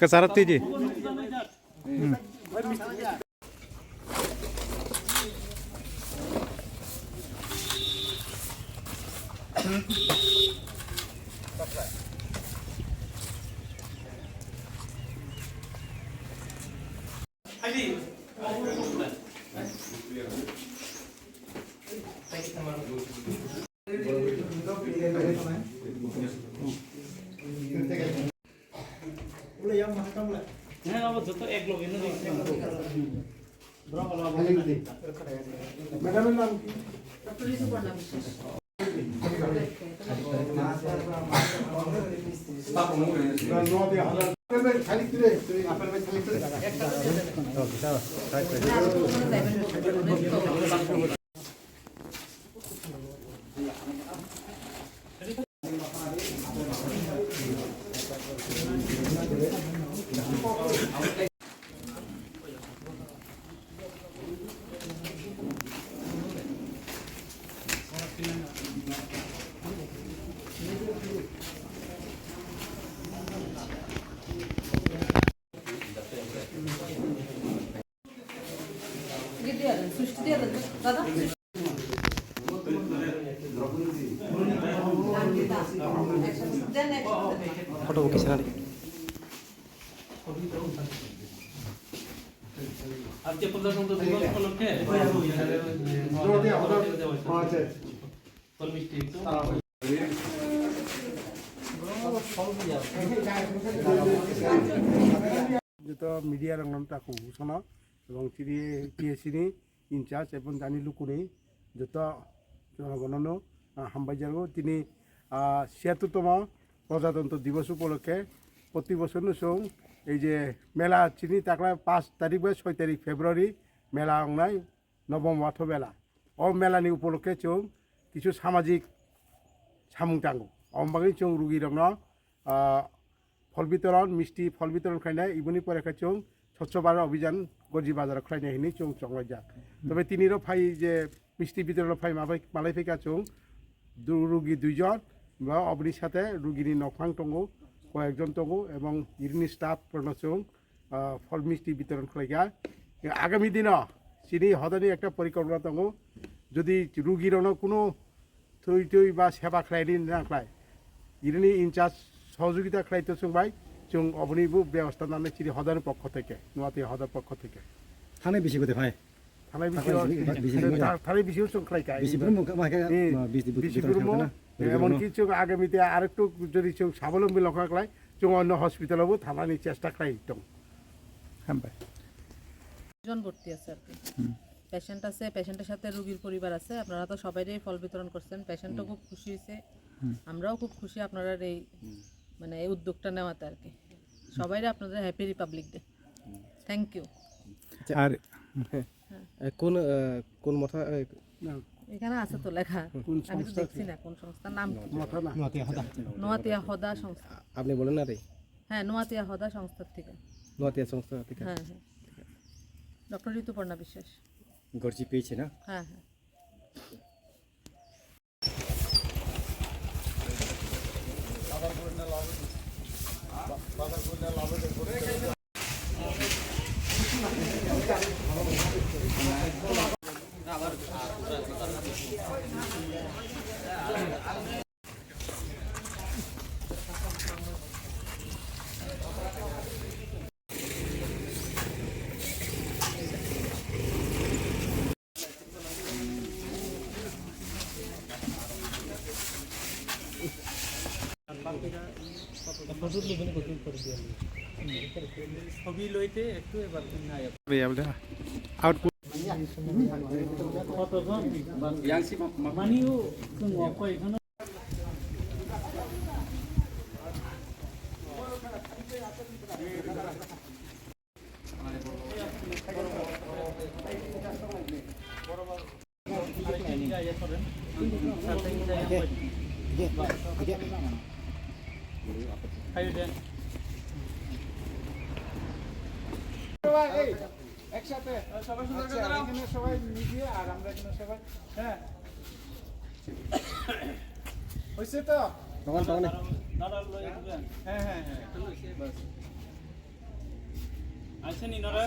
Kesarat aja. ম্যাডামের নাম কি? Foto bukit sana deh. আজকে প্রজাতন্ত্র দিবস উপলক্ষে যেটা মিডিয়া রংটা খুব ঘোষণা এবং টিএসিনি ইনচার্জ এবং জানি লুকুনি যত জনগণন হামবাইজারগো তিনি ৭৬তম প্রজাতন্ত্র দিবস উপলক্ষে প্রতি বছর সং এই যে মেলা চিনি তাকলা ৫ তারিখ বা ৬ তারিখ ফেব্রুয়ারি মেলা অংনাই নবম বাথৌ মেলা মেলানি উপলক্ষে চং কিছু সামাজিক সামুং টাঙ্গো অমবাগै চং রুগী রং ফল বিতরণ মিষ্টি ফল বিতরণ খাইনাই ইবুনি পরে চং স্বচ্ছ ভারত অভিযান গজি বাজার খাইনাই হিনি চং চংলাই যাক তবে তিনিরও ফাই যে মিষ্টি বিতরণ ফাই মালাই ফেকা চং রুগী ২ জন বা অবনির সাথে রুগীনি নফাং টঙ্গো কয়েকজন টঙ্গো এবং ইরিনি স্টাফ চং ফল মিষ্টি বিতরণ খাইগা আগামী দিন চিনি হদানি একটা পরিকল্পনা টঙ্গো যদি রুগীর কোনো থই বা সেবা খাইনি না খাই ইরিনি ইনচার্জ সহযোগিতা খাইতে ভাই চং অবনিবু ব্যবস্থা নামে চিনি হদার পক্ষ থেকে নোয়াতে হদার পক্ষ থেকে থানায় বেশি কোথায় ভাই? থানায় বেশিও চং খাইকা এমনকি চোখ আগামীতে আরেকটু যদি চোখ স্বাবলম্বী লক্ষ্য রাখলাই চোখ অন্য হসপিটালও থানানি চেষ্টা খাই একদম হ্যাঁ ভাই জন ভর্তি আছে আর কি পেশেন্ট আছে পেশেন্টের সাথে রোগীর পরিবার আছে আপনারা তো সবাইরই ফল বিতরণ করছেন পেশেন্টও খুব খুশি হয়েছে আমরাও খুব খুশি আপনারা এই মানে এই উদ্যোগটা নেওয়াতে আর কি সবাইরে আপনাদের happy republic day thank you আর কোন কোন মাথা এখানে আছে তো লেখা আমি তো দেখছি না কোন সংস্থার নাম নোয়াতিয়া হদা সংস্থা আপনি বলেন না রে হ্যাঁ নোয়াতিয়া হদা সংস্থার থেকে নোয়াতিয়া সংস্থা থেকে হ্যাঁ হ্যাঁ ডক্টর ঋতুপর্ণা বিশ্বাস গর্জি পেয়েছে না হ্যাঁ হ্যাঁ ছবি লইতে একটু এবার আউটপুট কতজন মানিও কয়জন একসাথে সবাই সবাই মিলিয়ে আর আমরা এখানে সবাই হ্যাঁ হয়েছে তো দাদা লয়ে দিবেন হ্যাঁ হ্যাঁ হ্যাঁ এটা লইছে বাস আছেন ইনারা